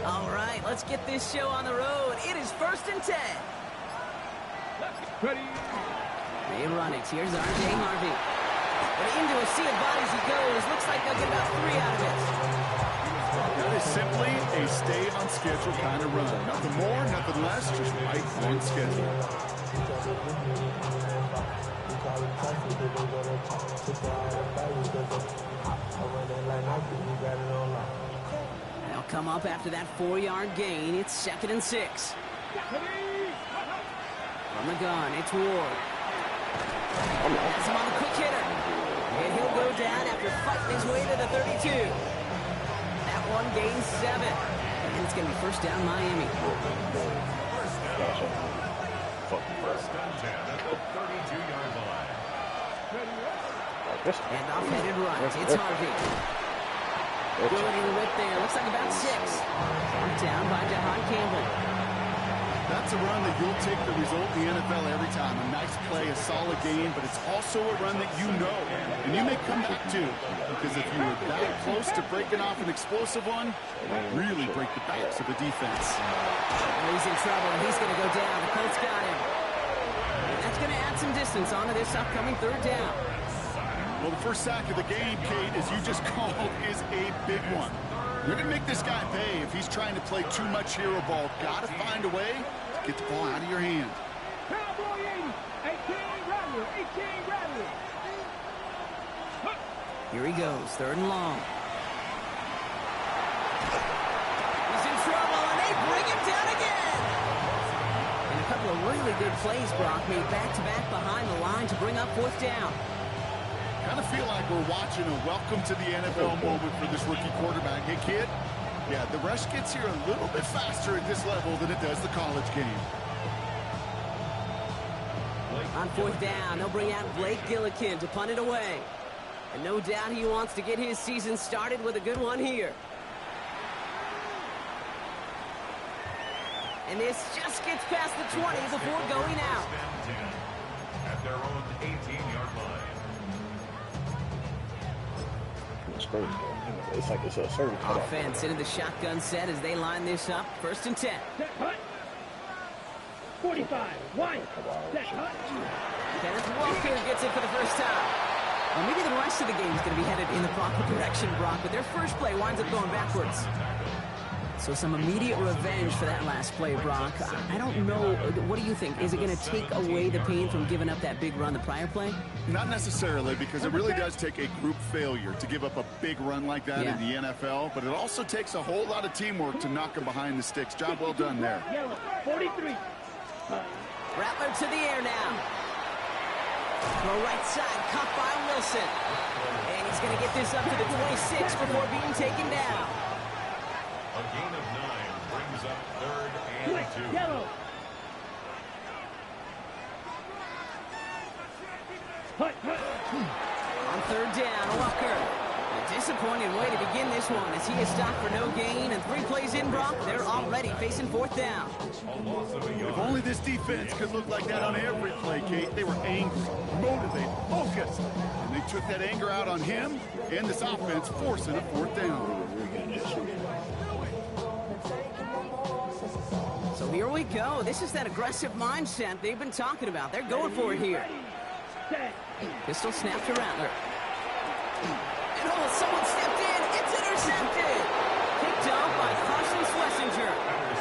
All right, let's get this show on the road. It is 1st and 10. Ready. They run it. Here's R.J. Harvey. But into a sea of bodies he goes. Looks like they'll get about 3 out of it. That is simply a stay-on-schedule kind of run. Nothing more, nothing less, just right on schedule. They'll come up after that 4-yard gain. It's 2nd and 6. From the gun, it's Ward. Has him on the quick hitter. And he'll go down after fighting his way to the 32. That one gains 7. And it's going to be 1st down Miami. First and 10 at the 32-yard line. And off-headed right. It's Harvey. Ability to whip there. Looks like about 6. Marked down by Jahan Campbell. That's a run that you'll take the result in the NFL every time. A nice play, a solid game, but it's also a run that you know, and you may come back to, because if you were that close to breaking off an explosive one, really break the backs of the defense. He's in trouble, and he's going to go down. The Colts got him. And that's going to add some distance onto this upcoming 3rd down. Well, the first sack of the game, Kate, as you just called, is a big one. You're going to make this guy pay if he's trying to play too much hero ball. Got to find a way to get the ball out of your hand. Cowboy 80. 18 Rattler. 18 Rattler. Here he goes. 3rd and long. He's in trouble, and they bring him down again. And a couple of really good plays, Brock, made back-to-back behind the line to bring up 4th down. Kind of feel like we're watching a welcome to the NFL moment for this rookie quarterback. Hey, kid, yeah, the rush gets here a little bit faster at this level than it does the college game. On 4th down, they'll bring out Blake Gillikin to punt it away. And no doubt he wants to get his season started with a good one here. And this just gets past the 20 before going out. At their own 18-yard line. It's like it's a certain offense into the shotgun set as they line this up. 1st and 10. 45. Wide. Kenneth Walker gets it for the first time. Well, maybe the rest of the game is going to be headed in the proper direction, Brock, but their first play winds up going backwards. So some immediate revenge for that last play, Brock. I don't know. What do you think? Is it going to take away the pain from giving up that big run the prior play? Not necessarily, because it really does take a group failure to give up a big run like that in the NFL, but it also takes a whole lot of teamwork to knock them behind the sticks. Job well done there. 43. Rattler to the air now. Throw right side, caught by Wilson. And he's going to get this up to the 26 before being taken down. A gain of 9 brings up 3rd and 2. Yellow. On 3rd down, Walker. A disappointing way to begin this one as he is stopped for no gain. And 3 plays in, Brock, they're already facing 4th down. If only this defense could look like that on every play, Kate. They were angry, motivated, focused. And they took that anger out on him and this offense, forcing a 4th down. So here we go. This is that aggressive mindset they've been talking about. They're going for it here. Pistol snap to Rattler. And oh, someone stepped in. It's intercepted. Picked off by Carson Schlesinger.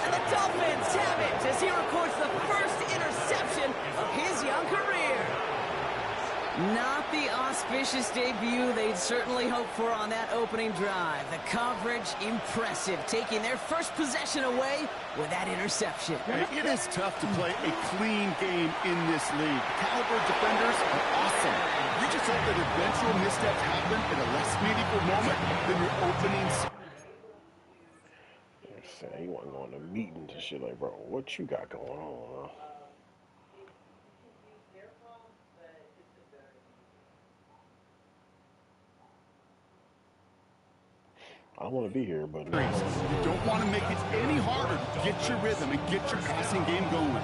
And the Dolphins have it as he records the first interception of his young career. Not the auspicious debut they'd certainly hoped for on that opening drive. The coverage, impressive, taking their first possession away with that interception. It is tough to play a clean game in this league. Caliber defenders are awesome. You just hope that eventual missteps happen at a less meaningful moment than your opening. He wasn't going to meetings and shit like, bro, what you got going on? I want to be here, but You don't want to make it any harder to get your rhythm and get your passing game going.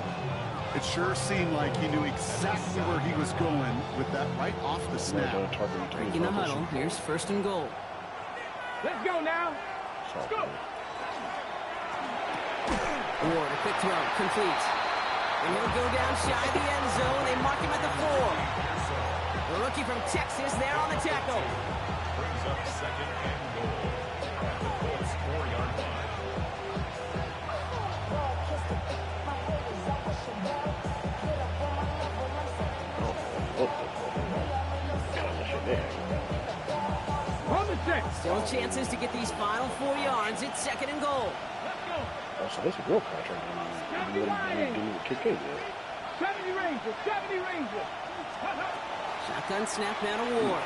It sure seemed like he knew exactly where he was going with that right off the snap. Breaking the huddle. Here's 1st and goal. Let's go now. Let's go. Ward, a quick throw, complete. And he'll go down shy of the end zone. They mark him at the 4. The rookie from Texas there on the tackle. Brings up 2nd and goal. The Colts 4-yard line. On the 6. Still chances to get these final 4 yards. It's 2nd and goal. Let's go. Oh, so this is a real contract. Didn't even kick in yet. 70 Rangers. 70 Rangers. Shotgun snap now to Ward.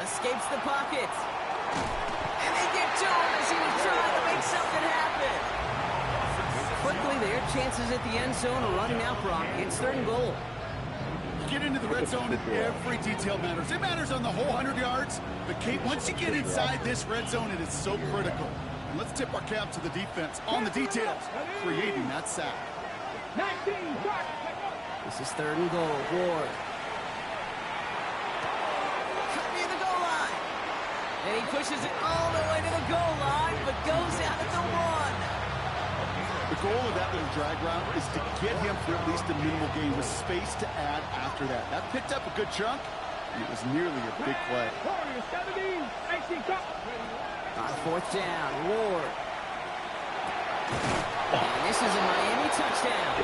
Escapes the pocket. And they get to him as he was trying to make something happen. Quickly there, chances at the end zone are running out, Brock. It's 3rd and goal. Get into the red zone and every detail matters. It matters on the whole 100 yards. But, Kate, once you get inside this red zone, it is so critical. And let's tip our cap to the defense on the details, creating that sack. 19. This is 3rd and goal. Ward. Near the goal line. And he pushes it all the way to the goal line, but goes out at the 1. The goal of that little drag route is to get him for at least a minimal gain with space to add after that. That picked up a good chunk, and it was nearly a big play. 70. 18. On 4th down, Ward. And this is a Miami touchdown.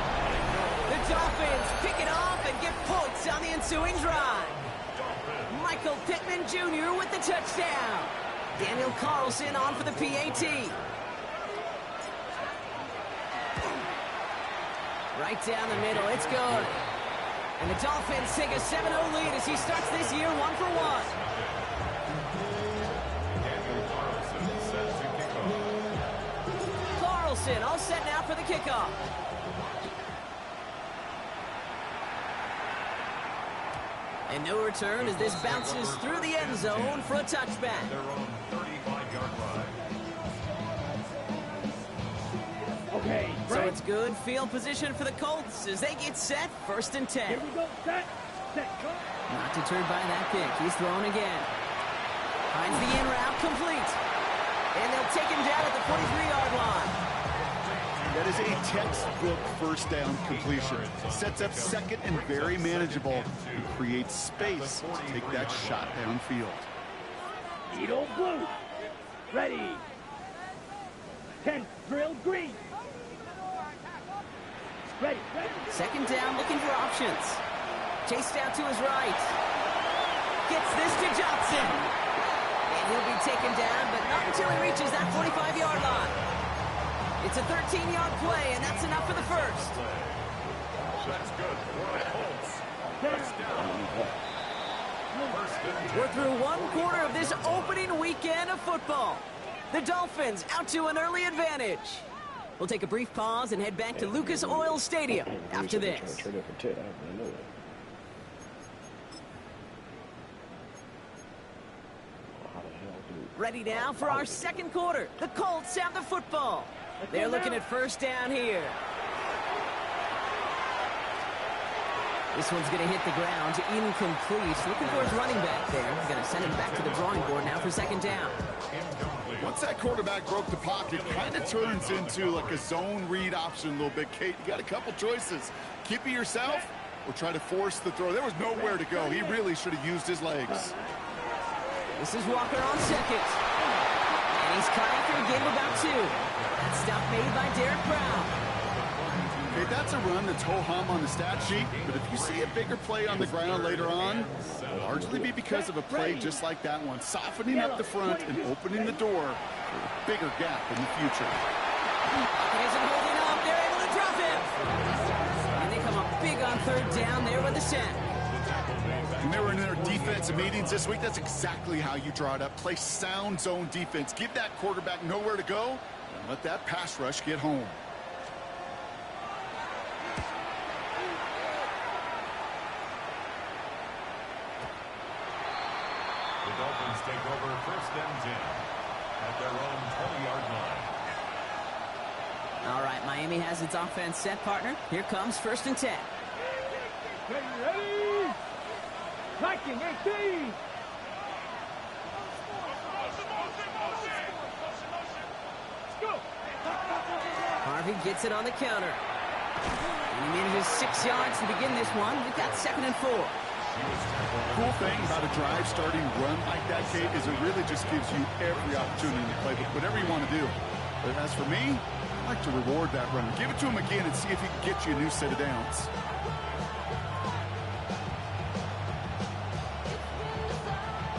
The Dolphins pick it off and get points on the ensuing drive. Michael Pittman Jr. with the touchdown. Daniel Carlson on for the PAT. Right down the middle, it's good. And the Dolphins take a 7-0 lead as he starts this year 1 for 1. Carlson all set now for the kickoff. And no return as this bounces through the end zone for a touchback. Their own 35-yard line. Okay. So it's good field position for the Colts as they get set 1st and 10. Here we go. Set. Set. Go. Not deterred by that pick. He's thrown again. Finds the in route complete. And they'll take him down at the 43-yard line. That is a textbook 1st down completion. Sets up 2nd and very manageable. And creates space to take that shot downfield. Eagle blue. Ready. 10. Drill green. Ready. 2nd down, looking for options. Chased out to his right. Gets this to Johnson. And he'll be taken down, but not until he reaches that 45-yard line. It's a 13-yard play, and that's enough for the 1st. That's good for the Colts. First down. We're through 1 quarter of this opening weekend of football. The Dolphins out to an early advantage. We'll take a brief pause and head back to Lucas Oil Stadium after this. Ready now for our 2nd quarter. The Colts have the football. They're looking at 1st down here. This one's going to hit the ground, incomplete. Looking for his running back there. Going to send him back to the drawing board now for 2nd down. Once that quarterback broke the pocket, kind of turns into like a zone read option a little bit. Kate, you got a couple choices. Keep it yourself or try to force the throw. There was nowhere to go. He really should have used his legs. This is Walker on 2nd. And he's caught after a gain of about 2. That stop made by Derek Brown. Okay, that's a run that's ho-hum on the stat sheet, but if you see a bigger play on the ground later on, it'll largely be because of a play just like that one, softening up the front and opening the door for a bigger gap in the future. He isn't holding up. They're able to drop him. And they come up big on 3rd down there with the sack. When they were in their defensive meetings this week, that's exactly how you draw it up. Play sound zone defense. Give that quarterback nowhere to go and let that pass rush get home. The Dolphins take over 1st and 10 at their own 20-yard line. All right, Miami has its offense set, partner. Here comes 1st and 10. Ready? Liking 18. Harvey gets it on the counter. And he manages 6 yards to begin this one. We've got 2nd and 4. Cool thing about a drive starting run like that, Kate, is it really just gives you every opportunity to play with whatever you want to do. But as for me, I like to reward that runner. Give it to him again and see if he can get you a new set of downs.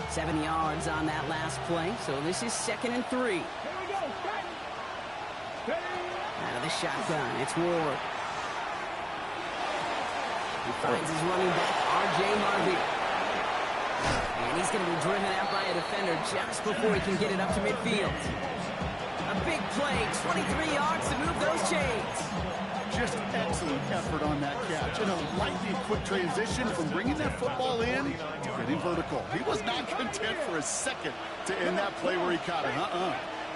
Seven yards on that last play, so this is 2nd and 3. Here we go. Out of the shotgun, it's Ward. He finds his running back, R.J. Harvey. And he's going to be driven out by a defender just before he can get it up to midfield. A big play, 23 yards to move those chains. Just excellent effort on that catch. And a lightning quick transition from bringing that football in to getting vertical. He was not content for a second to end that play where he caught it.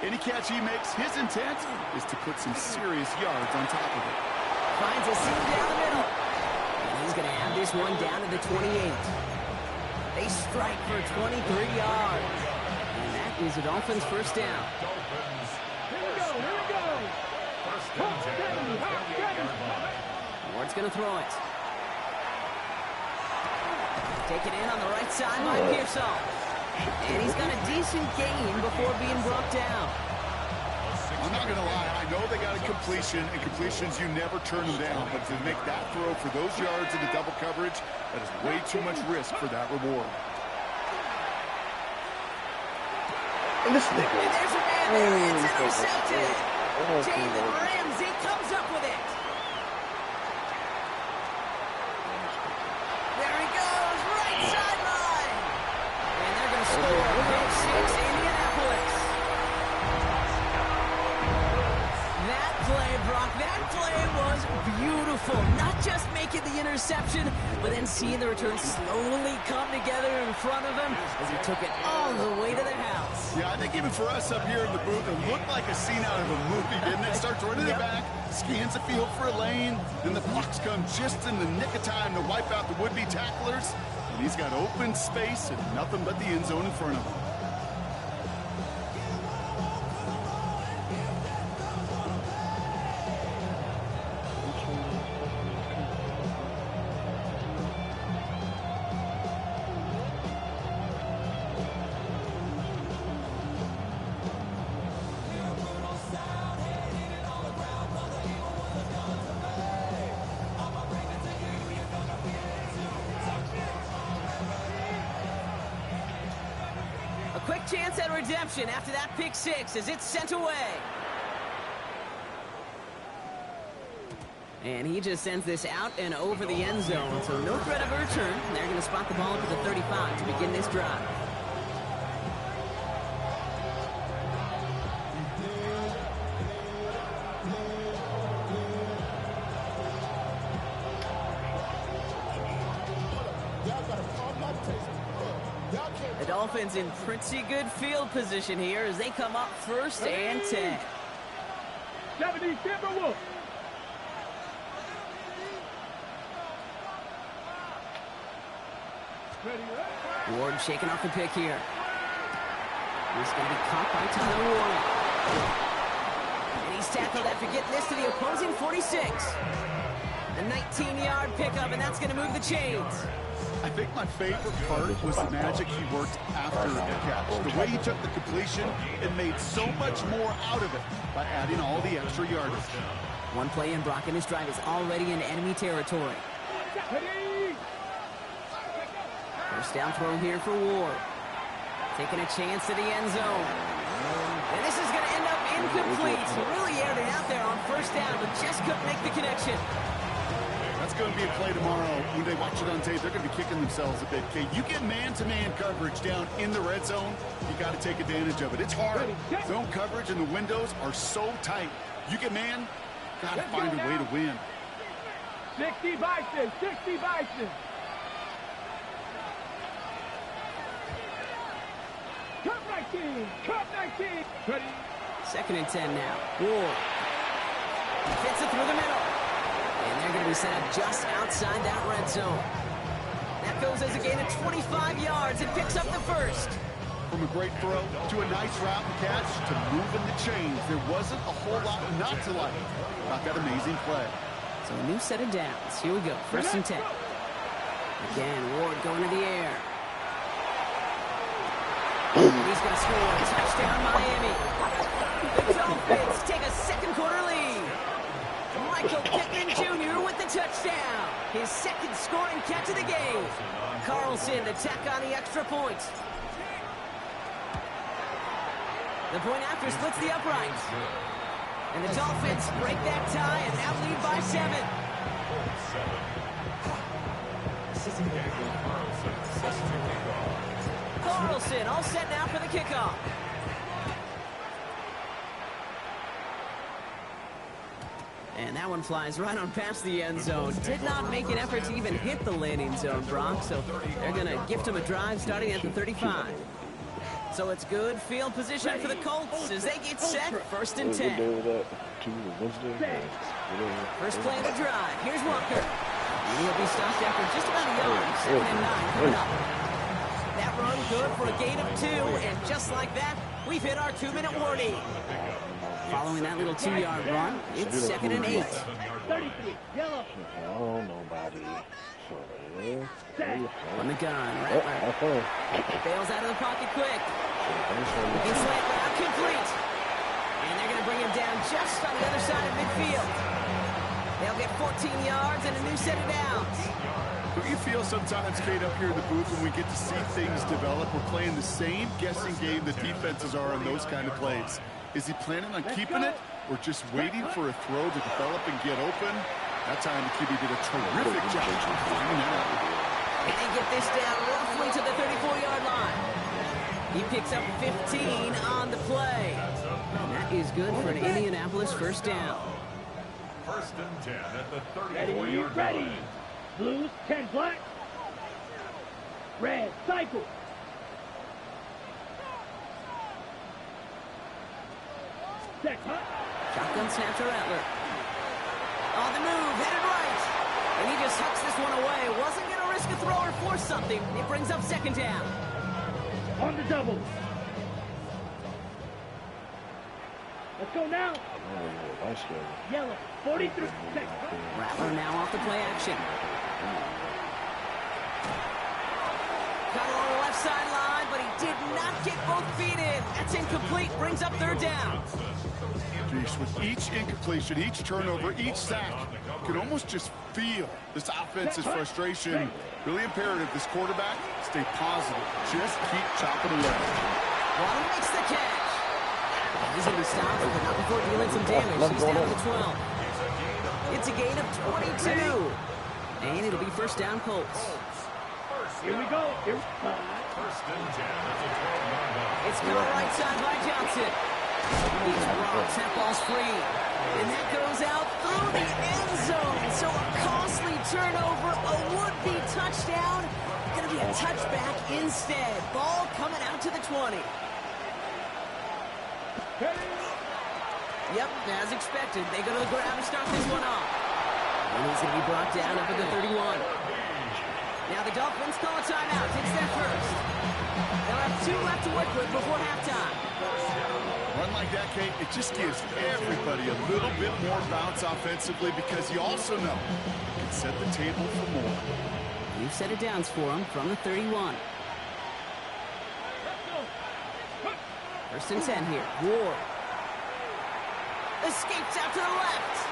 Any catch he makes, his intent is to put some serious yards on top of it. Finds a seam down the middle. And he's going to have this one down to the 28. They strike for 23 yards. And that is a Dolphins 1st down. Here we go. Ward's going to throw it. Taken in on the right side by Pearsall. And he's got a decent gain before being brought down. I'm not going to lie. I know they got a completion, and completions, you never turn them down. But to make that throw for those yards in the double coverage, that is way too much risk for that reward. And this nigga. And there's a man there. It's intercepted. Jalen Ramsey comes up with it. There he goes, right sideline. And they're going to score. Pick 6, Indianapolis. That play, Brock, that play was beautiful. Not just making the interception, but then seeing the return slowly come together in front of him as he took it all the way to the house. Yeah, I think even for us up here in the booth, it looked like a scene out of a movie, didn't it? Starts running it back, scans the field for a lane, then the blocks come just in the nick of time to wipe out the would-be tacklers, and he's got open space and nothing but the end zone in front of him. Quick chance at redemption after that pick 6 as it's sent away. And he just sends this out and over the end zone, so no threat of a return. They're going to spot the ball at the 35 to begin this drive. The Dolphins in pretty good field position here as they come up 1st and 10. 70 Timberwolves. Ward shaking off the pick here. He's going to be caught by Tyler Warren. And he's tackled after getting this to the opposing 46. A 19-yard pickup, and that's going to move the chains. I think my favorite part was the magic he worked after the catch. The way he took the completion and made so much more out of it by adding all the extra yardage. One play in, Brock, and this drive is already in enemy territory. First down throw here for Ward. Taking a chance to the end zone. And this is going to end up incomplete. Really aired it out there on 1st down, but just couldn't make the connection. That's going to be a play tomorrow. When they watch it on tape, they're going to be kicking themselves a bit. Okay, you get man-to-man coverage down in the red zone, you got to take advantage of it. It's hard. Zone coverage and the windows are so tight. You get man, got to find a way to win. 60 Bison, 60 Bison. Cut 19, cut 19. 2nd and 10 now. Ward. He fits it through the middle. And they're going to be set up just outside that red zone. That goes as a gain of 25 yards and picks up the first. From a great throw to a nice route and catch to moving the chains, there wasn't a whole lot not to like about that amazing play. So a new set of downs. Here we go. First and 10. Again, Ward going to the air. He's going to score. Touchdown, Miami. The Dolphins take a second quarter lead. Michael Pittman Jr. with the touchdown. His second scoring catch of the game. Carlson to tack on the extra point. The point after splits the uprights. And the Dolphins break that tie and now lead by 7. Carlson all set now for the kickoff. And that one flies right on past the end zone. Did not make an effort to even hit the landing zone, Brock. So they're going to gift him a drive starting at the 35. So it's good field position for the Colts as they get set. First and 10. First play of the drive. Here's Walker. He'll be stopped after just about a yard. 2nd and 9 coming up. That run good for a gain of 2. And just like that, we've hit our 2-minute warning. Following that little 2-yard run, it's 2nd and 8. 33, yellow. Oh, nobody. On the gun, Rattler. Bails out of the pocket quick. In slant route, complete. And they're going to bring him down just on the other side of midfield. They'll get 14 yards and a new set of downs. Don't you feel sometimes, Kate, up here in the booth when we get to see things develop? We're playing the same guessing game the defenses are on those kind of plays. Is he planning on keeping it or just waiting for a throw to develop and get open? That time the QB did a terrific job of finding that out. And they get this down roughly to the 34-yard line. He picks up 15 on the play. And that is good for an Indianapolis first down. First and 10 at the Ready, 34-yard ready. line. Blues, 10 black. Red, cycle. Set, huh? Shotgun snap to Rattler. On the move, headed right. And he just hucks this one away. Wasn't going to risk a throw or force something. It brings up 2nd down. On the double. Let's go now. Yellow, 43. Set. Rattler now off the play action. Got it on the left sideline, but he did not get both feet in. That's incomplete. Brings up 3rd down. Jeez, with each incompletion, each turnover, each sack, you can almost just feel this offense's frustration. Really imperative this quarterback stay positive. Just keep chopping away. Waddle makes the catch. He's going to be stopped, but not before dealing some damage. He's down to the 12. It's a gain of 22. And it'll be first down Colts. Here we go. Here. First and 10 at the 12-yard line. It's caught right side by Johnson. He's blocked. That ball's free. And that goes out through the end zone. So a costly turnover, a would-be touchdown. Going to be a touchback instead. Ball coming out to the 20. Yep, as expected. They go to the ground to start this one off. And he's going to be brought down up at the 31. Now the Dolphins call a timeout. It's their first. They'll have 2 left to work with before halftime. Run like that, Kate, it just gives everybody a little bit more bounce offensively because you also know you can set the table for more. New set of downs for him from the 31. First and 10 here. Ward. Escapes out to the left.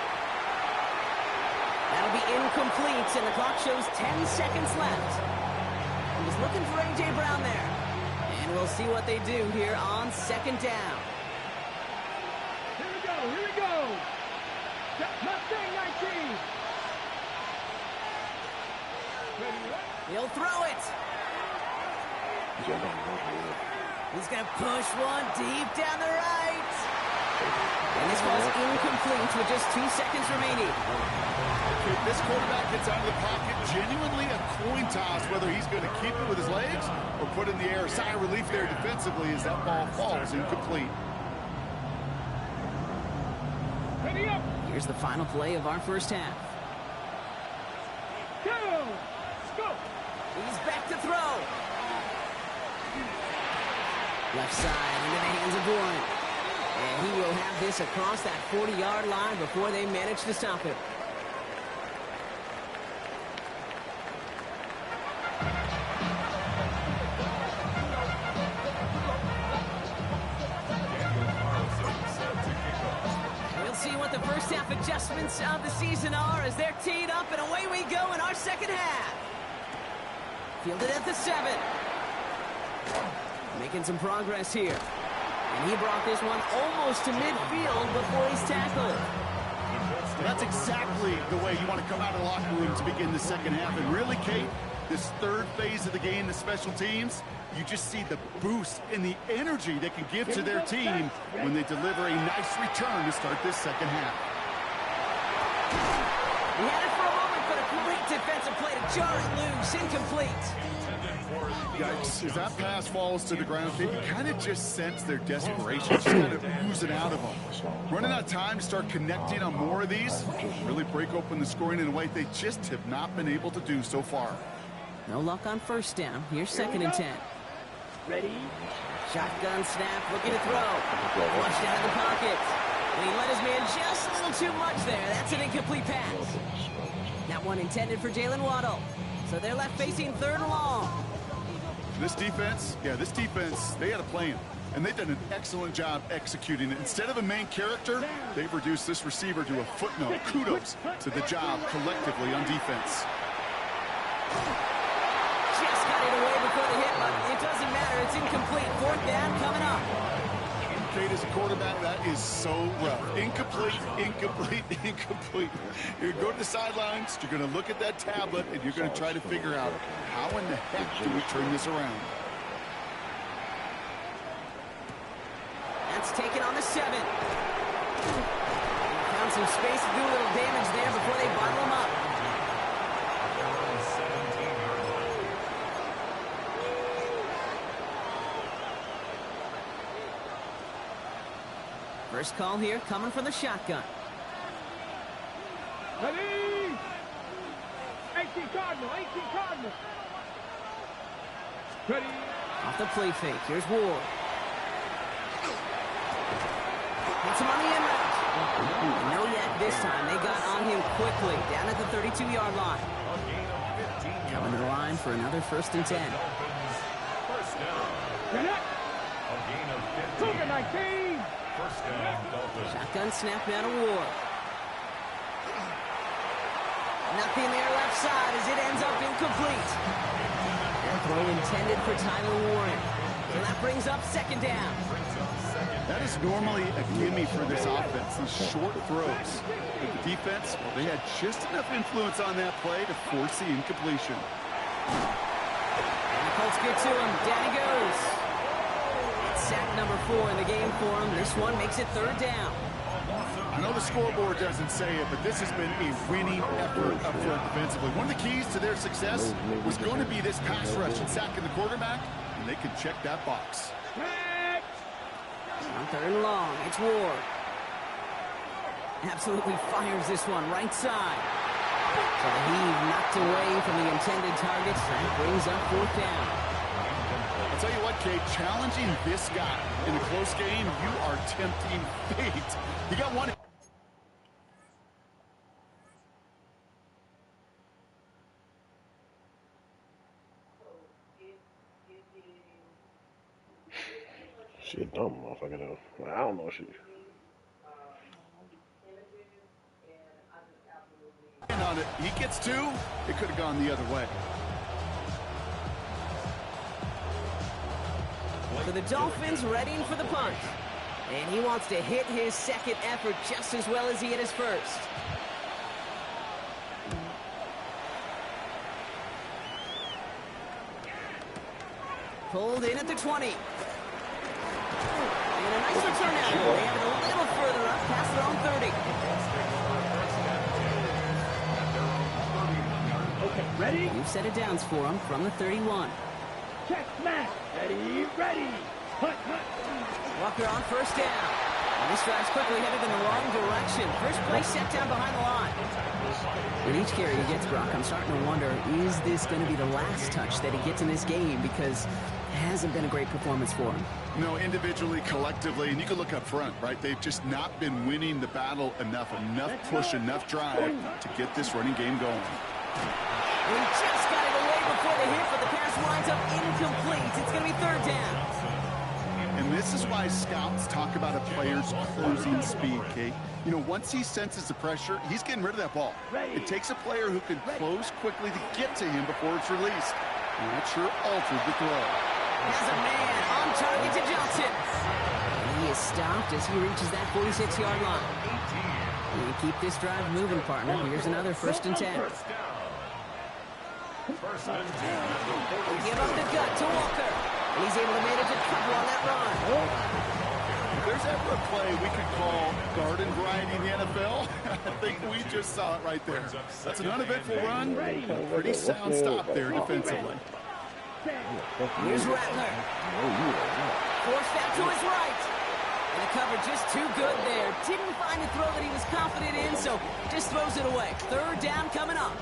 That'll be incomplete, and the clock shows 10 seconds left. He was looking for A.J. Brown there. And we'll see what they do here on 2nd down. Here we go. Here we go. Mustang 19. He'll throw it. He's going to push one deep down the right. And this was incomplete with just 2 seconds remaining. If this quarterback gets out of the pocket, genuinely a coin toss whether he's going to keep it with his legs or put it in the air. A sigh of relief there defensively as that ball falls incomplete. Ready up. Here's the final play of our first half. Go! Go! He's back to throw. Left side into the hands of Warren. And he will have this across that 40-yard line before they manage to stop him. We'll see what the first half adjustments of the season are as they're teed up, and away we go in our second half. Fielded at the 7. Making some progress here. And he brought this one almost to midfield before he's tackled. That's exactly the way you want to come out of the locker room to begin the second half. And really, Kate, this third phase of the game, the special teams, you just see the boost and the energy they can give to their team when they deliver a nice return to start this second half. He had it for a moment, but a great defensive play to jar it loose. Incomplete. Yikes, as that pass falls to the ground, you kind of just sense their desperation, just kind of oozing out of them. Running out of time to start connecting on more of these, really break open the scoring in a way they just have not been able to do so far. No luck on first down. Here's 2nd and 10. Ready? Shotgun snap, looking to throw. Flushed out of the pocket. And he let his man just a little too much there. That's an incomplete pass. That one intended for Jalen Waddle. So they're left facing 3rd and long. This defense, they had a plan. And they've done an excellent job executing it. Instead of a main character, they've reduced this receiver to a footnote. Kudos to the job collectively on defense. Just got it away before the hit, but it doesn't matter. It's incomplete. 4th down coming up. Kate, as a quarterback, that is so rough. Incomplete, incomplete, incomplete. You're going to go to the sidelines, you're going to look at that tablet, and you're going to try to figure out how in the heck do we turn this around. That's taken on the 7. Found some space to do a little damage there before they bottle him up. First call here coming from the shotgun. Ready? 18 Cardinal, 18 Cardinal. Ready? Off the play fake. Here's Ward. Hits him on the end route. No yet this time. They got on him quickly. Down at the 32-yard line. Coming to the line for another 1st and 10. Connect. Cougar 19. Shotgun snap now to Ward. Nothing there left side as it ends up incomplete. And throw intended for Tyler Warren. So that brings up 2nd down. That is normally a gimme for this offense, these short throws. But the defense, well, they had just enough influence on that play to force the incompletion. And the Colts get to him. Down he goes. It's sack number 4 in the game for him. This one makes it 3rd down. I know the scoreboard doesn't say it, but this has been a winning effort up front defensively. One of the keys to their success was going to be this pass rush and sacking the quarterback, and they can check that box. On 3rd and long, it's Ward. Absolutely fires this one right side. So the heave knocked away from the intended targets. That brings up 4th down. I'll tell you what, Kate, challenging this guy in a close game, you are tempting fate. You got one. She a dumb motherfucker though. I don't know shit. On it. He gets 2. It could have gone the other way. So the Dolphins readying for the punt. And he wants to hit his 2nd effort just as well as he hit his 1st. Pulled in at the 20. And a nice return out. They have it a little further up past their own 30. Okay, ready? You've set it downs for him from the 31. Check, smash. Ready, ready. Hunt, hunt. Walker on 1st down. This drive's quickly headed in the wrong direction. First play set down behind the line. With each carry he gets, Brock, I'm starting to wonder, is this going to be the last touch that he gets in this game? Because it hasn't been a great performance for him. No, individually, collectively, and you can look up front, right? They've just not been winning the battle enough push, enough drive to get this running game going. He just got it away before the hit, but the pass winds up incomplete. It's going to be third down. And this is why scouts talk about a player's closing speed, Kate. You know, once he senses the pressure, he's getting rid of that ball. It takes a player who can close quickly to get to him before it's released. And that sure altered the throw. There's a man on target to Johnson. And he is stopped as he reaches that 46-yard line. You keep this drive moving, partner. Here's another 1st and 10. Give up the gut to Walker. And he's able to manage a couple on that run. If there's ever a play we could call garden variety in the NFL, I think we just saw it right there. That's an uneventful run. Pretty sound stop there defensively. Here's Rattler. Forced that to his right. And the cover just too good there. Didn't find a throw that he was confident in, so just throws it away. Third down coming up.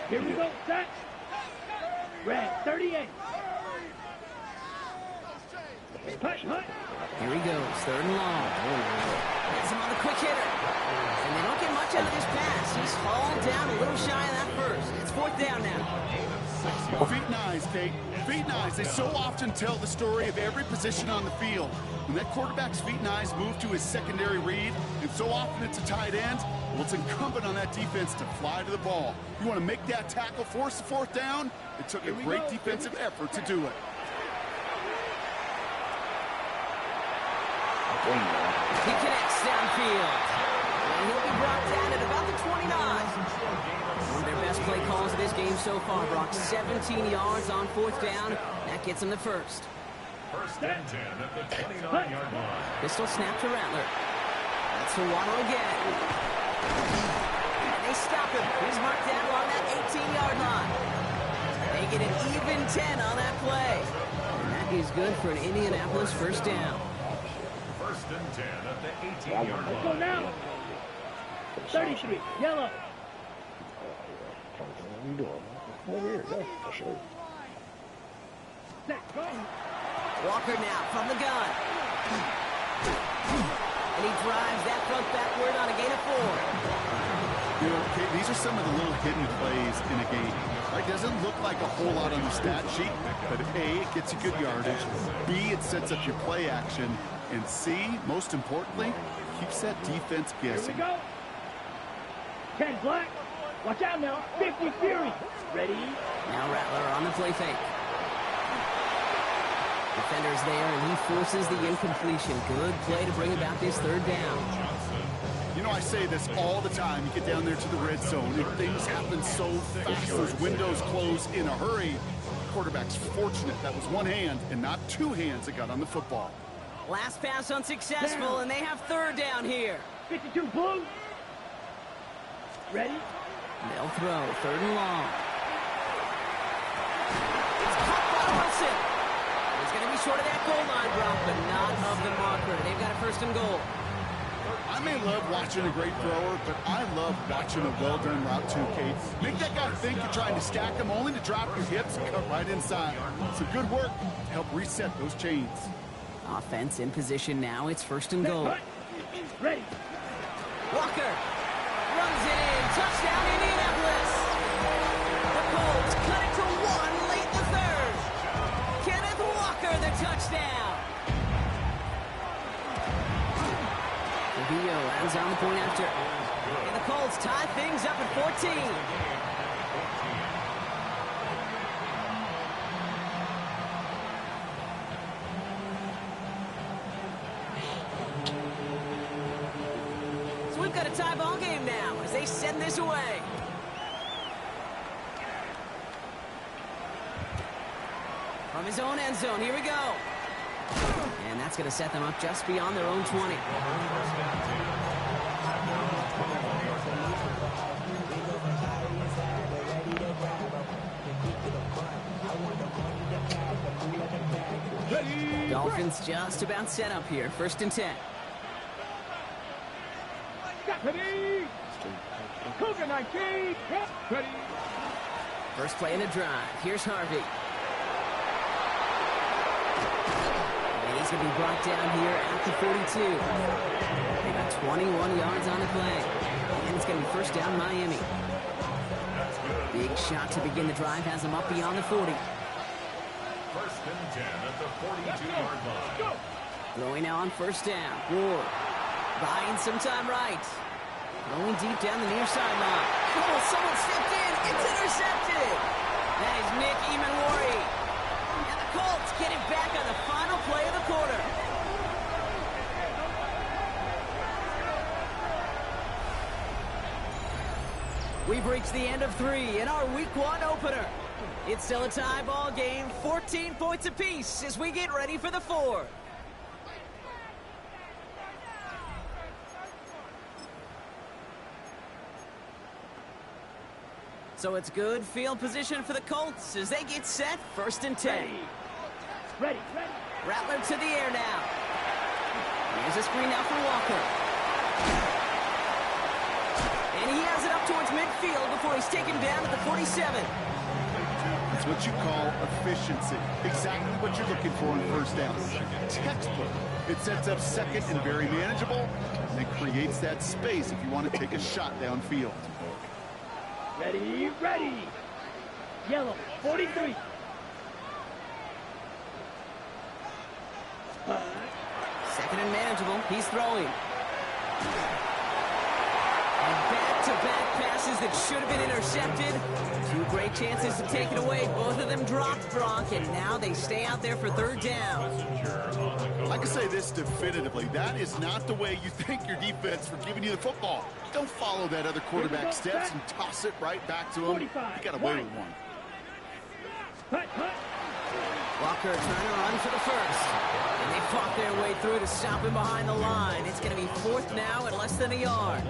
Here we go, set. Red, 38. Here he goes, 3rd and long. Gets him on the quick hitter. And they don't get much out of this pass. He's hauled down a little shy of that first. It's 4th down now. Feet and eyes, Kate. Feet and eyes. They so often tell the story of every position on the field. When that quarterback's feet and eyes move to his secondary read, and so often it's a tight end, well, it's incumbent on that defense to fly to the ball. You want to make that tackle, force the 4th down? It took a great defensive effort to do it. He connects downfield. And he'll be brought down at about the 29. One of their best play calls of this game so far, Brock. 17 yards on 4th down. That gets him the first. 1st and 10 at the 29-yard line. Pistol snap to Rattler. That's to Waddle again. And they stop him. He's marked down along that 18-yard line. They get an even 10 on that play. And that is good for an Indianapolis 1st down. 1st and 10 at the 18-yard Let's go line. now. 33, yellow. What are you doing? Come over here, go. For sure. Set, go. Walker now from the gun. And he drives that front backward on a gain of 4. You know, Kate, these are some of the little hidden plays in a game. Right? Doesn't look like a whole lot on the stat sheet, but A, it gets you good yardage. B, it sets up your play action. And C, most importantly, keeps that defense Here we guessing. go. 10 black. Watch out now. 50 Fury. Ready? Now Rattler on the play fake. Defender's there, and he forces the incompletion. Good play to bring about this 3rd down. You know, I say this all the time. You get down there to the red zone, and things happen so fast. Those windows close in a hurry. The quarterback's fortunate that was one hand and not two hands that got on the football. Last pass unsuccessful, and they have 3rd down here. 52 blue. Ready? They'll throw 3rd and long. It's caught by Wilson. He's going to be short of that goal line, Brock, but not of the marker. They've got a 1st and goal. I may love watching a great thrower, but I love watching a well-done route too, Kate. Make that guy think you're trying to stack him only to drop your hips and cut right inside. Some good work to help reset those chains. Offense in position now. It's 1st and goal. Ready? Walker runs it in. Touchdown, Indianapolis. The Colts cut it to 1 late in the 3rd. Kenneth Walker, the touchdown. Rubio ends on the point after. And the Colts tie things up at 14. So we've got a tie ball game now as they send this away. From his own end zone, here we go. And that's going to set them up just beyond their own 20. Dolphins just about set up here. 1st and 10. Ready. Cougar 19. Ready. First play in the drive. Here's Harvey. And he's going to be brought down here at the 42. They got 21 yards on the play. And it's going to be 1st down Miami. Big shot to begin the drive has them up beyond the 40. 1st and 10 at the 42-yard line. Throwing now on 1st down. Ward buying some time right. Going deep down the near sideline. Oh, someone stepped in. It's intercepted. That is Nick Emanwari. And the Colts get it back on the final play of the quarter. We've reached the end of 3 in our Week 1 opener. It's still a tie ball game, 14 points apiece as we get ready for the 4th. So it's good field position for the Colts as they get set. 1st and 10. Ready. Rattler to the air now. Here's a screen now for Walker. And he has it up towards midfield before he's taken down at the 47. It's what you call efficiency. Exactly what you're looking for on 1st down. Textbook. It sets up 2nd and very manageable, and it creates that space if you want to take a shot downfield. Ready. Yellow 43. Second and manageable. He's throwing. And back-to-back passes that should have been intercepted. 2 great chances to take it away. Both of them dropped, Brock, and now they stay out there for 3rd down. I can say this definitively. That is not the way you thank your defense for giving you the football. Don't follow that other quarterback steps and toss it right back to him. You got away with one. Walker trying to run for the 1st. And they fought their way through to stop him behind the line. It's going to be 4th now at less than a yard.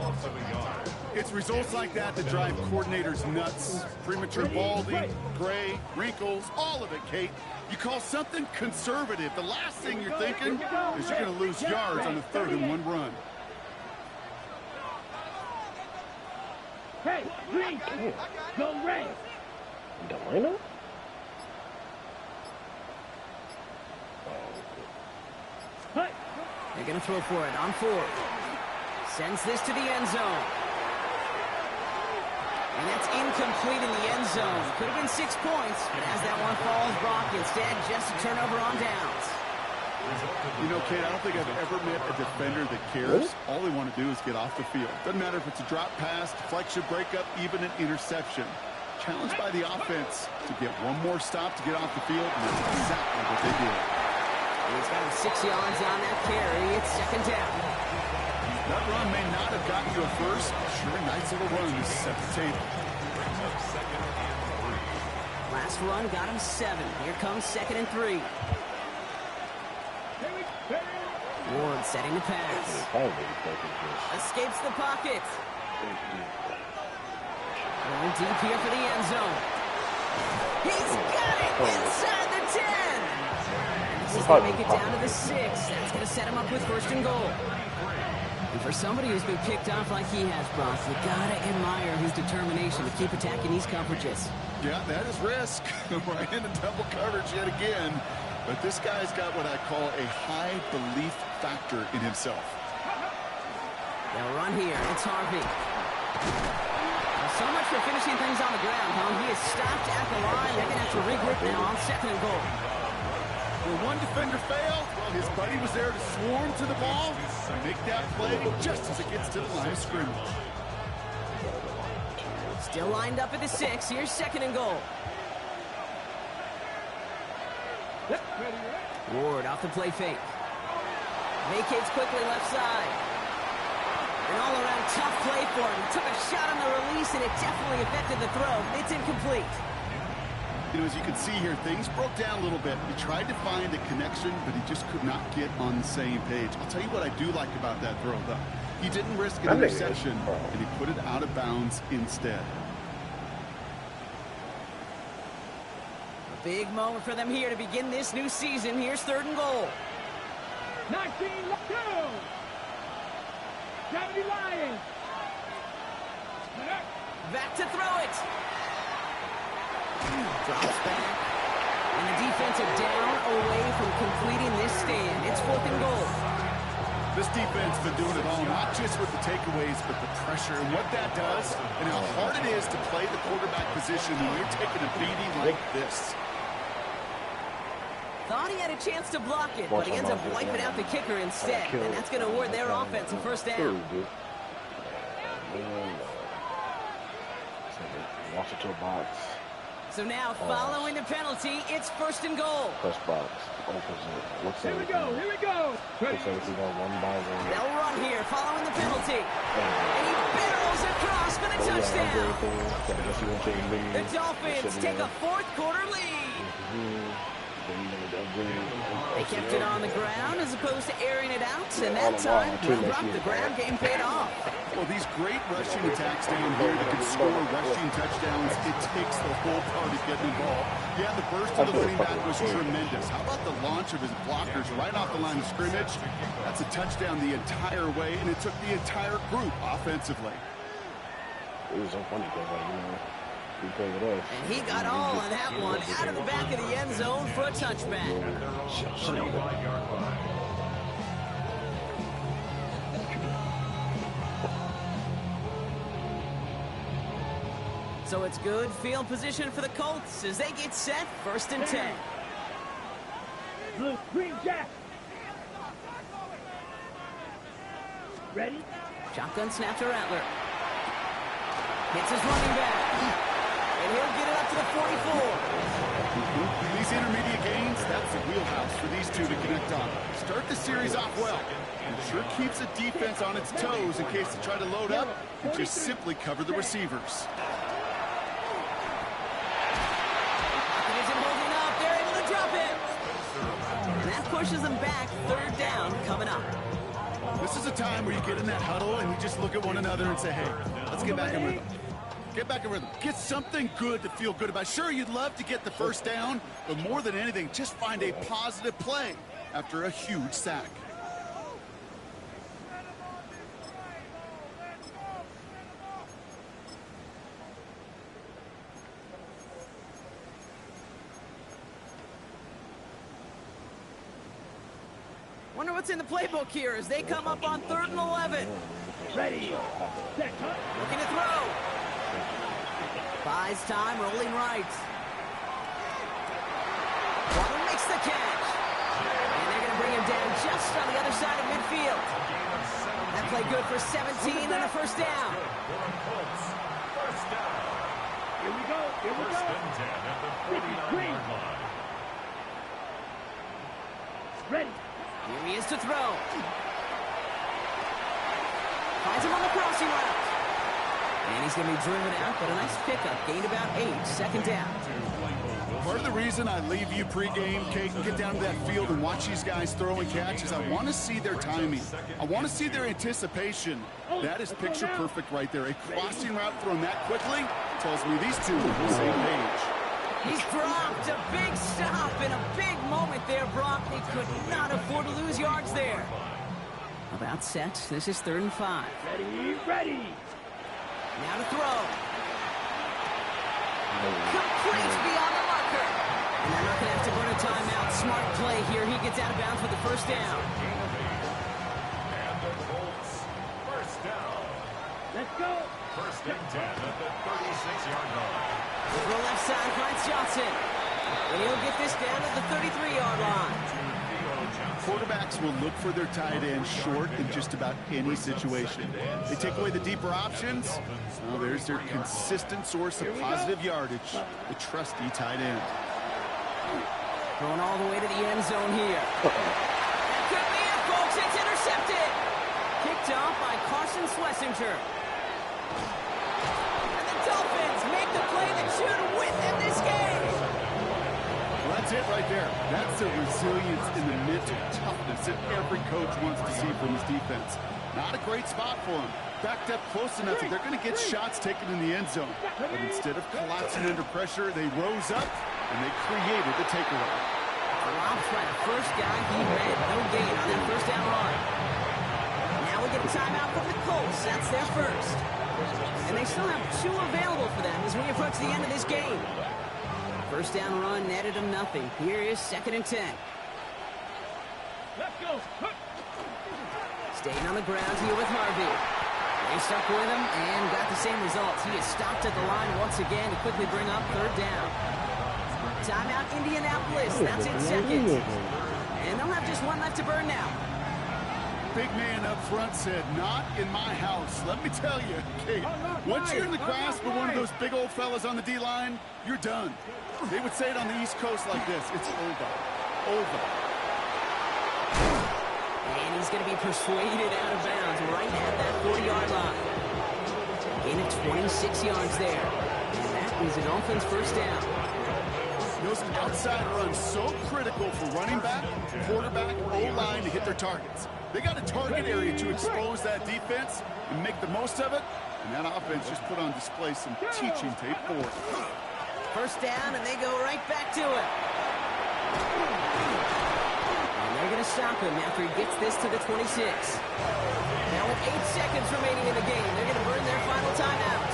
It's results like that that drive coordinators nuts. Premature balding, gray, wrinkles, all of it, Kate. You call something conservative. The last thing you're thinking is you're going to lose yards on the 3rd and 1 run. Hey, green. Go red. Delano? They're going to throw for it on 4th. Sends this to the end zone. And that's incomplete in the end zone. Could have been 6 points, but as that one falls, Brock, instead just a turnover on downs. You know, Kate, I don't think I've ever met a defender that cares. All they want to do is get off the field. Doesn't matter if it's a drop pass, deflection, breakup, even an interception. Challenged by the offense to get one more stop to get off the field, and that's exactly what they did. He's got 6 yards on that carry. It's 2nd down. That run may not have gotten you a first. Sure, a nice little run to set the table. Last run got him 7. Here comes 2nd and 3. Ward setting the pass. Escapes the pocket. Going deep here for the end zone. He's got it inside the 10. This is going to make it down to the 6. That's going to set him up with 1st and goal. And for somebody who's been picked off like he has, Brock, you got to admire his determination to keep attacking these coverages. Yeah, that is risk. Right into double coverage yet again. But this guy's got what I call a high belief factor in himself. They'll run here. It's Harvey. Well, so much for finishing things on the ground, huh? He is stopped at the line. They're going to have to regroup now on 2nd and goal. Well, one defender failed. Well, his buddy was there to swarm to the ball and make that play just as it gets to the line of scrimmage. Still lined up at the 6. Here's 2nd and goal. Ward off the play fake. Vacates quickly left side. An all-around tough play for him. He took a shot on the release, and it definitely affected the throw. It's incomplete. You know, as you can see here, things broke down a little bit. He tried to find a connection, but he just could not get on the same page. I'll tell you what I do like about that throw, though. He didn't risk an interception, and he put it out of bounds instead. Big moment for them here to begin this new season. Here's 3rd and goal. 19, 2. 70 Lions. Back to throw it. Drops back. And the defensive down away from completing this stand. It's 4th and goal. This defense has been doing it all, not just with the takeaways, but the pressure and what that does and how hard it is to play the quarterback position when you're taking a beating like this. Thought he had a chance to block it, but he ends up wiping out the kicker instead. And that's going to award their offense a 1st down. Watch it to a box. So now, following the penalty, it's 1st and goal. Press box. Opens it. Looks Here we go. Here we go. Looks everything on one by one. They'll run here following the penalty. And he barrels across for the touchdown. The Dolphins take a 4th quarter lead. They kept it on the ground as opposed to airing it out, and that time, the ground game paid off. Well, these great rushing attacks down here that can score rushing touchdowns, it takes the whole party getting involved. Yeah, the burst of the running back was tremendous. How about the launch of his blockers right off the line of scrimmage? That's a touchdown the entire way, and it took the entire group offensively. It was so funny because, And he got all on that one out of the back of the end zone for a touchback. So it's good field position for the Colts as they get set 1st and 10. Blue, green, jack. Ready? Shotgun snap to Rattler. Hits his running back. And he'll get it up to the 44. These intermediate gains, that's the wheelhouse for these two to connect on. Start the series off well. It sure keeps the defense on its toes in case they try to load up and just simply cover the receivers. Pushes them back, 3rd down coming up. This is a time where you get in that huddle and you just look at one another and say, hey, let's get back in rhythm. Get back in rhythm. Get something good to feel good about. Sure, you'd love to get the 1st down, but more than anything, just find a positive play after a huge sack. Wonder what's in the playbook here as they come up on 3rd and 11. Ready. Set, cut. Looking to throw. Buys time, rolling right. Waddle makes the catch. And they're going to bring him down just on the other side of midfield. That play good for 17 and a 1st down. Here we go. Here we go. Green. Ready. Here he is to throw. Finds him on the crossing route. And he's going to be driven out, but a nice pickup. Gained about 8. 2nd down. Part of the reason I leave you pregame, Kate, and get down to that field and watch these guys throw and catch is I want to see their timing. I want to see their anticipation. That is picture perfect right there. A crossing route thrown that quickly tells me these two are on the same page. He's dropped a big stop and a big moment there, Brock. They could not afford to lose yards there. About set. This is 3rd and 5. Ready. Now to throw. Complete beyond the marker. And they're not going to have to burn a timeout. Smart play here. He gets out of bounds for the 1st down. And the Colts, 1st down. Let's go. 1st and 10 at the 36-yard line. Over left side finds Johnson. And he'll get this down at the 33-yard line. Quarterbacks will look for their tight end short in just about any situation. They take away the deeper options. Well, there's their consistent source of positive yardage, the trusty tight end. Going all the way to the end zone here. That could be it, folks. It's intercepted. Kicked off by Carson Schlesinger. And the Dolphins make the play that should win them this game. Well, that's it right there. That's the resilience and the mental toughness that every coach wants to see from his defense. Not a great spot for him. Backed up close enough that they're going to get shots taken in the end zone. But instead of collapsing under pressure, they rose up and they created the takeaway. Dropped by the first guy he met. No gain on that first down run. Now we get a timeout from the Colts. That's their first. And they still have 2 available for them as we approach the end of this game. First down run netted them nothing. Here is 2nd and 10. Let's go. Staying on the ground here with Harvey. They stuck with him and got the same results. He is stopped at the line once again to quickly bring up 3rd down. Timeout Indianapolis. That's in seconds. And they'll have just 1 left to burn now. Big man up front said, not in my house. Let me tell you, Kate, once you're in the grasp of one of those big old fellas on the D-line, you're done. They would say it on the East Coast like this. It's over. Over. And he's going to be persuaded out of bounds right at that 40-yard line. Gain of 26 yards there. And that is an offense first down. Those outside runs so critical for running back, quarterback, O-line to hit their targets. They got a target area to expose that defense and make the most of it. And that offense just put on display some teaching tape for it. First down, and they go right back to it. And they're going to stop him after he gets this to the 26. Now with 8 seconds remaining in the game, they're going to burn their final timeout.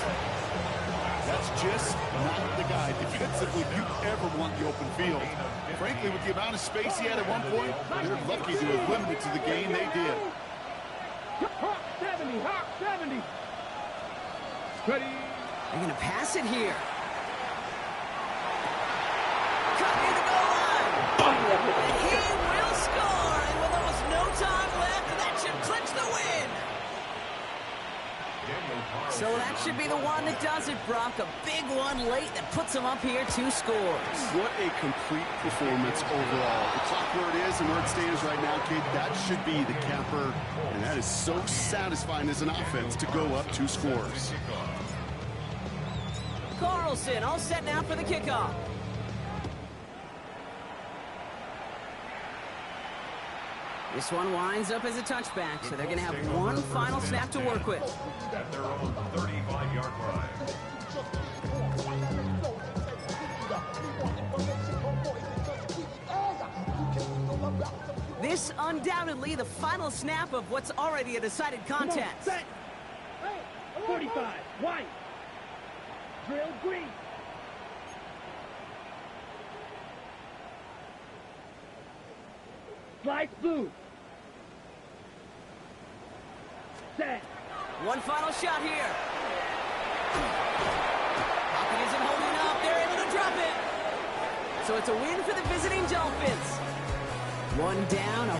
That's just not the guy defensively you ever want the open field. Frankly, with the amount of space he had at one point, they're lucky to have limited to the gain they did. Hawk 70, Hawk 70. Ready. They're going to pass it here. Cut near the goal line. And he will score. And with almost no time left, that should clinch the win. So that should be the one that does it, Brock. A big one late that puts them up here 2 scores. What a complete performance overall. The clock where it is and where it stands right now, Kate, that should be the capper. And that is so satisfying as an offense to go up 2 scores. Carlson all set now for the kickoff. This one winds up as a touchback, so they're going to have 1 final snap to work with. At their own 35-yard line. This undoubtedly the final snap of what's already a decided contest. Set. 45. White. Drill green. Slice blue. Set. One final shot here. Pocket isn't holding up. They're able to drop it. So it's a win for the visiting Dolphins. 1 down.